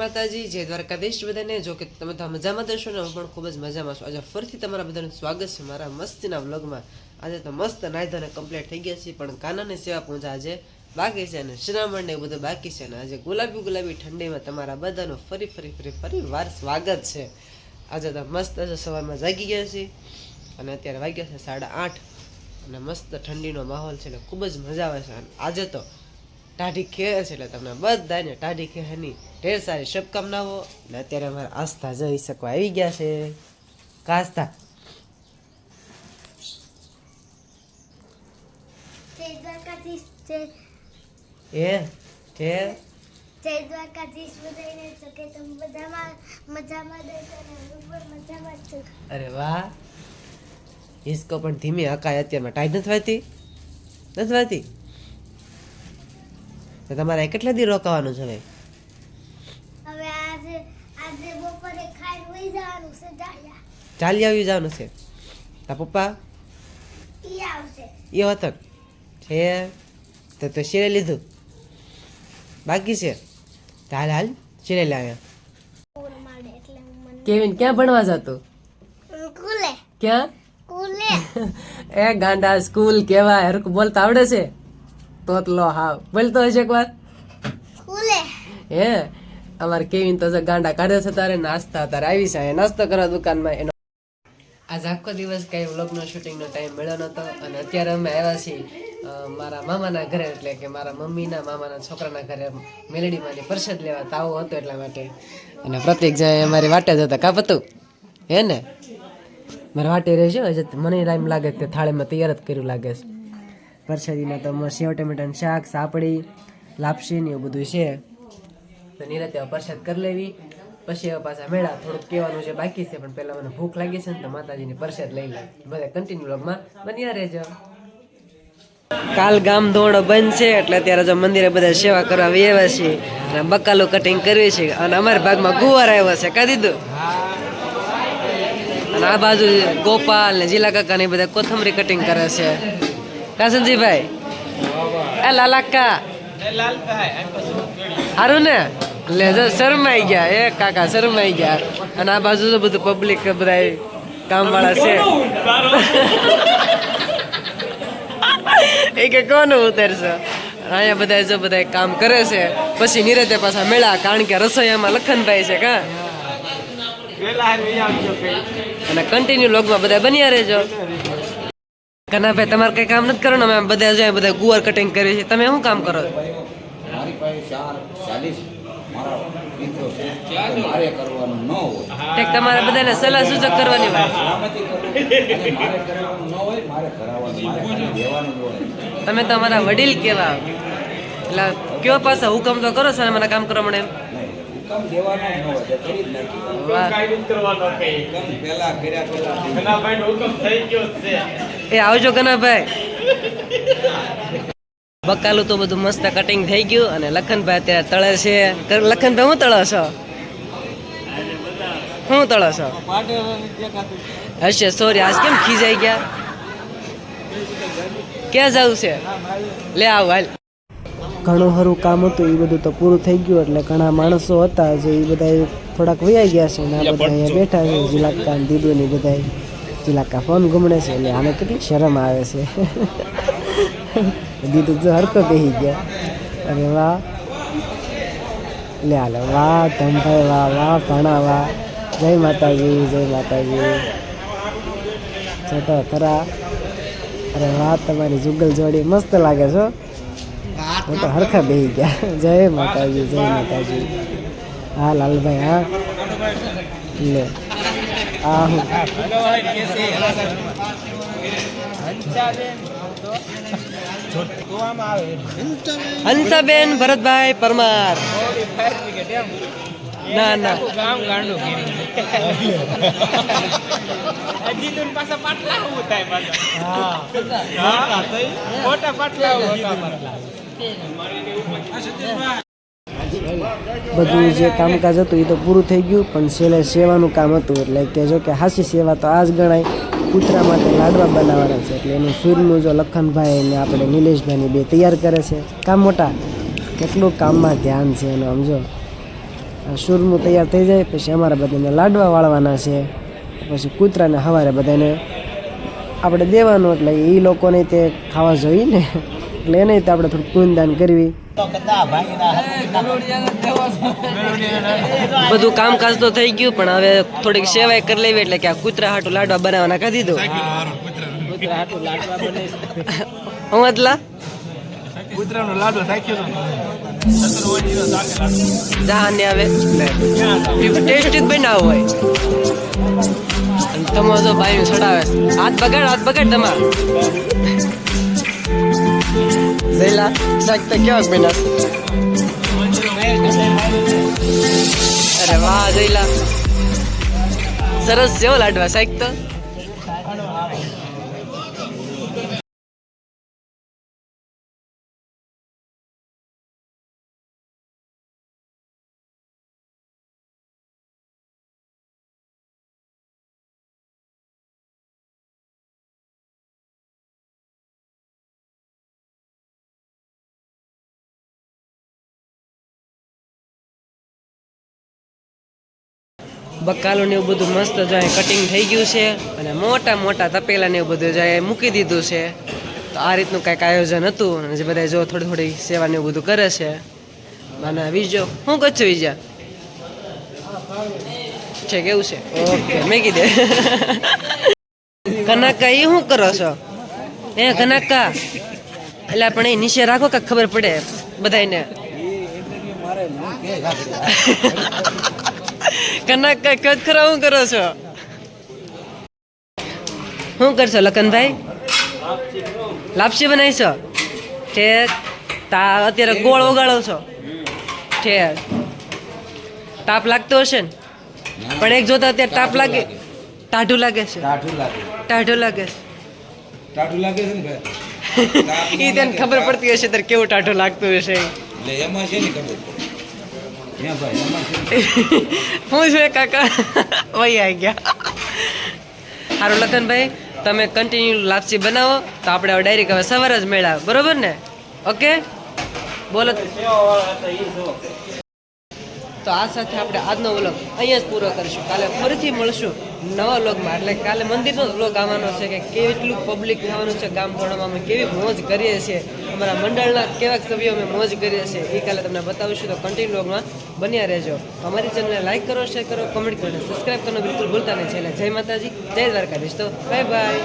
માતાજી, જય દ્વારકાધીશ બધાને। જો કે તમે તો મજામાં થશો ને, હું પણ ખૂબ જ મજામાં છું। આજે ફરીથી તમારા બધાનું સ્વાગત છે મારા મસ્તીના વ્લોગમાં। આજે તો મસ્ત નાઈ ધોઈને કમ્પ્લીટ થઈ ગયા છે, પણ કાનાની સેવા પૂજા આજે બાકી છે અને શ્રાવણ ને બધું બાકી છે। અને આજે ગુલાબી ગુલાબી ઠંડીમાં તમારા બધાનું ફરી વાર સ્વાગત છે। આજે તો મસ્ત સવારમાં જાગી ગયા છે અને અત્યારે વાગ્યા છે 8:30 અને મસ્ત ઠંડીનો માહોલ છે એટલે ખૂબ જ મજા આવે છે। અને આજે તો ટાઢી ખેર છે એટલે તમને બધાને ટાઢી ખેરની ઢેર સારી શુભકામનાઓ। અને અત્યારે અમારા આસ્થા જઈ શકવા આવી ગયા છે। કાસ્તા જય દ્વારકાધીશ બધાને। તો કે તમે બધામાં મજામાં દેશો ને હું પણ મજામાં છું। અરે વાહ, હિસકો પણ ધીમી હકાય અત્યારમાં ટાઈટ નથી વાતી તો તમારે કેટલા દી રોકાવાનું છે ભાઈ? હવે આજે બપોરે ખાઈ વઈ જવાનું છે ચાલી આવી જવાનું છે। તા પપ્પા ઈ આવશે એ વતન છે તો શીરે લીધું બાકી છે? હાલ શીરે લાવ્યા। માડે એટલે મને કેવિન ક્યાં ભણવા જતો? કુલે ક્યાં? કુલે એ ગાંડા સ્કૂલ કેવા હરક બોલતા આવડે છે? તોતલો હા બોલતો હશે એક વાર કુલે હે? અમારે કેવિન તો ગાંડા કાઢે છે તારે નાસ્તા તારે આવી છે નાસ્તો કરવા દુકાનમાં એનો। આજ આખો દિવસ કઈ વ્લોગનો શૂટિંગનો ટાઈમ મળ્યો નતો અને અત્યારે અમે આવ્યા છીએ મારા મામાના ઘરે, એટલે કે મારા મમ્મીના મામાના છોકરાના ઘરે મેલડીમાંની પ્રસાદ લેવા તાવો હતો એટલા માટે। અને પ્રતિક જાય અમારી વાટે જ હતા, કા પતું હે ને? મારે વાટે રહેશે મને ટાઈમ લાગે તે થાળીમાં તૈયાર જ કર્યું લાગે છે। પ્રસાદીમાં તો સેવ ટમેટાનું શાક, સાપડી, લાપસી ને એવું બધું છે। તો નિરાતે પ્રસાદ કરી લેવી, પછી હવે પાછા મેળા થોડુંક કહેવાનું છે બાકી છે, પણ પહેલાં મને ભૂખ લાગી છે ને તો માતાજીની પ્રસાદ લઈ લે। બધા કન્ટિન્યુ વ્લોગમાં બન્યા રહેજો। કાલ ગામ ધોણો બંધ છે એટલે અત્યારે જો મંદિરે બધા સેવા કરવા આવ્યા છીએ અને બકાલું કટિંગ કરવી છે અને અમારા ભાગમાં ગુવાર આવ્યો છે, કા દીધું? અને આ બાજુ ગોપાલ ને જીલા કાકા ને બધા કોથમરી કટિંગ કરે છે, કા સંજીભાઈ? એ લાલાકા સારું ને? લે શરમાઈ ગયા એ કાકા, શરમાઈ ગયા। અને આ બાજુ તો બધું પબ્લિક બધા કામ વાળા છે એ કે કોનું ઉતરશો? અહીંયા બધા જો બધા કામ કરે છે, પછી નિરાતે પાછા મેળા, કારણ કે રસોઈયામાં લખનભાઈ છે કા। અને કન્ટિન્યુ લોગમાં બધા બન્યા રહેજો। કનાભાઈ તમારે કઈ કામ નથી કરવાનું? અમે બધા જો બધા ગુવાર કટિંગ કરીએ છીએ, તમે શું કામ કરો? મારી પાસે 4:40 મારા મિત્રો છે, મારે કરવાનું ન હોય, તમારે બધાને સલાહ સૂચક કરવાની હોય, સલામતી કરવાની મારે કરવાનું ન હોય, મારે કરાવવાનું, મારે ખાલી દેવાનું જ હોય। તમે તો અમારા વડીલ કેવા, એટલે કયો પાછા હુકમ તો કરો છો ને મને કામ કરવા મળે એમ? હુકમ દેવાનો જ ન હોય, તે કરી જ નાખી। વાહ, હુકમ પહેલા કર્યા એ આવજો કનાભાઈ। બકાલું તો બધું મસ્ત કટિંગ થઈ ગયું અને લખનભાઈ અત્યારે તળે છે। લખનભાઈ હું તળો છો? શું તળો છો? હશે સોરી, આજ કેમ ખીજાઈ ગયા? ક્યાં જવું છે? લે આવ હાલ। ઘણું ખરું કામ હતું એ બધું તો પૂરું થઈ ગયું, એટલે ઘણા માણસો હતા જે એ બધા થોડાક વૈયા ગયા છે અને આ બધા અહીંયા બેઠા છે। જીલાકા દીદુ ને બધા જીલાકા ફોન ઘૂમડે છે એટલે આને કેટલી શરમ આવે છે દીદુ જો હરકો બેસી ગયા। અરે વાહ, લે હાલે, વાહ ધમભાઈ, વાહ વાહ ભાણા, વાહ, જય માતાજી, જય માતાજી, જતો ખરા। અરે વાહ, તમારી જુગલ જોડી મસ્ત લાગે છો, હું તો હરખા બેસી ગયા। જય માતાજી, જય માતાજી। હા લાલભાઈ, હા લે આ હું હંસાબેન ભરતભાઈ પરમાર। ના ના બધું જે કામકાજ હતું એ તો પૂરું થઈ ગયું, પણ છેલ્લે સેવાનું કામ હતું, એટલે કે જો કે હાસી સેવા તો આ જ ગણાય। કૂતરા માટે લાડવા બનાવવાના છે, એટલે એનું સૂરનું જો લખનભાઈ ને આપણે નિલેશભાઈની બે તૈયાર કરે છે। કામ મોટા, કેટલું કામમાં ધ્યાન છે એનું સમજો। સુરમું તૈયાર થઈ જાય પછી અમારે બધાને લાડવા વાળવાના છે, પછી કૂતરાને સવારે બધાને આપણે દેવાનું, એટલે એ લોકોને તે ખાવા જોઈએ ને, એટલે એને તો આપણે થોડું પૂનદાન કરવી. બધું કામકાજ તો થઈ ગયું, પણ હવે થોડીક સેવાય કરી લેવી, એટલે કે આ કૂતરા હાટું લાડવા બનાવવાના કરી દીધું. હું એટલા જાને આવે ટેસ્ટ જ બનાવ હોય. તમારો તો ભાઈ ચડાવે હાથ બગાડ તમારે જઈલા શાક તો કેવાક બનાસ. અરે વાહ જઈલા, સરસ છે લાડવા શાક તો. બકાલું ને એવું બધું મસ્ત જાય કટિંગ થઈ ગયું છે, અને મોટા મોટા તપેલા ને એવું બધું જાય મૂકી દીધું છે. તો આ રીતનું કંઈક આયોજન હતું, અને જે બધા જો થોડી થોડી સેવા ને એવું બધું કરે છે. અને બીજો શું કરছো બીજા છે કેવું છે? ઓકે મેં કીધે કનકા એ શું કરો છો? કનકા એટલે પણ એ નીચે રાખો કે ખબર પડે બધાને. કનકા કદ ખરા શું કરો છો? શું કરશો લખનભાઈ? લાપસી બનાવીશો? ઠેક. તા અત્યારે ગોળ ઓગાળો છો? ઠેક. તાપ લાગતો હશે ને? પણ એક જોતા અત્યારે તાપ લાગે, ટાઢું લાગે છે. ટાઢું લાગે છે ને ભાઈ. એ તેને ખબર પડતી હશે ત્યારે કેવું ટાઢું લાગતું હશે. એમાં છે ને ખબર હું છું કાકા વહી આવી ગયા. સારું લખનભાઈ, તમે કન્ટિન્યુ લાપસી બનાવો, તો આપણે હવે ડાયરેક્ટ હવે સવારે જ મેળા, બરોબર ને? ઓકે બોલો. તો આ સાથે આપણે આજનો વ્લોગ અહીંયા જ પૂરો કરીશું. કાલે ફરીથી મળશું નવા વ્લોગમાં. એટલે કાલે મંદિરનો જ વ્લોગ આવવાનો છે કે કેટલું પબ્લિક આવવાનું છે ગામ ધોરણમાં, અમે કેવી મોજ કરીએ છીએ, અમારા મંડળના કેવા સભ્યો અમે મોજ કરીએ છીએ, એ કાલે તમને બતાવીશું. તો કન્ટિન્યુ વ્લોગમાં બન્યા રહેજો. અમારી ચેનલને લાઈક કરો, શેર કરો, કમેન્ટ કરો, સબસ્ક્રાઈબ કરવાનું બિલકુલ ભૂલતા નહીં. છે જય માતાજી, જય દ્વારકાધીશ. તો બાય બાય.